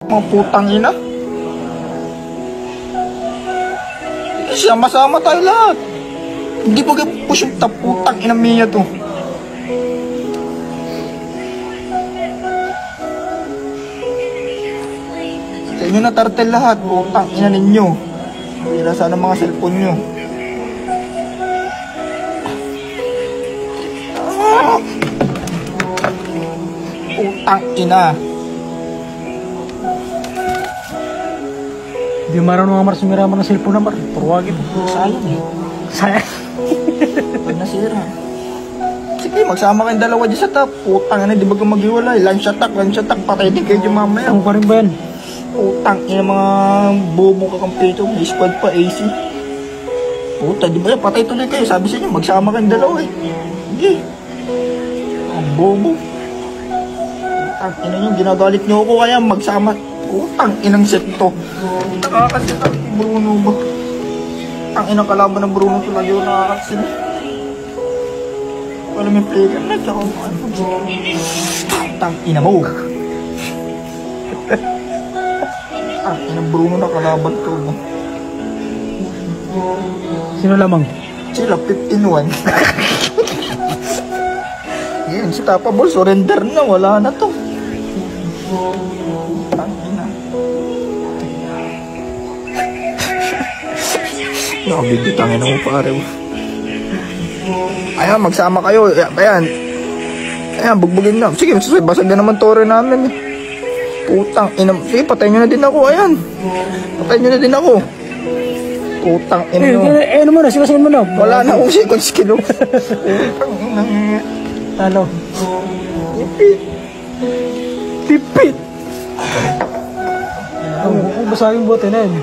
Mga putang ina. Sama-sama tayo lahat. Hindi pa push yung putang ina Mia to. Sa inyo na tartel lahat. Putang ina ninyo. Hindi sana mga cellphone nyo. Putang ina. Di marunong mga sumiraman ng cellphone na Purwagin. Sayang eh. Sayang. Pag nasira. Sige, magsama kayong dalawa dyan sa top. Putang ina, di ba kang maghiwalay? Lunch attack. Patay din kayo dyan mamaya. Ano pa rin ba yan? Putang ina, mga bobo kakampito. May squad pa, AC. Puta, di ba yan? Patay tuloy kayo. Sabi sa inyo, magsama kayong dalawa eh. Sige. Ang bobo. Putang ina nyo, ginagalit nyo ako kaya magsama. Putang inang set to. Nakakasit ako ni Bruno ba? Ang inang kalaban ng Bruno to lagi ako nakakasit. Wala may player na ako. Putang ina mo. Ang inang Bruno na kalaban to. Sino lamang? Sila 15-1. Yan, si Tapable surrender na. Wala na to. Putang ina. Nakabibitangin ako pare. Ayan, magsama kayo. Ayan, bugbugin na. Sige, basag na naman tore namin. Putang ina. Sige, patayin nyo na din ako. Ayan. Patayin nyo na din ako. Putang ina nyo. Ano mo na, sigasin mo na. Wala na akong second skill. Putang ina. Ano? Tipit. Basagin bote na yun.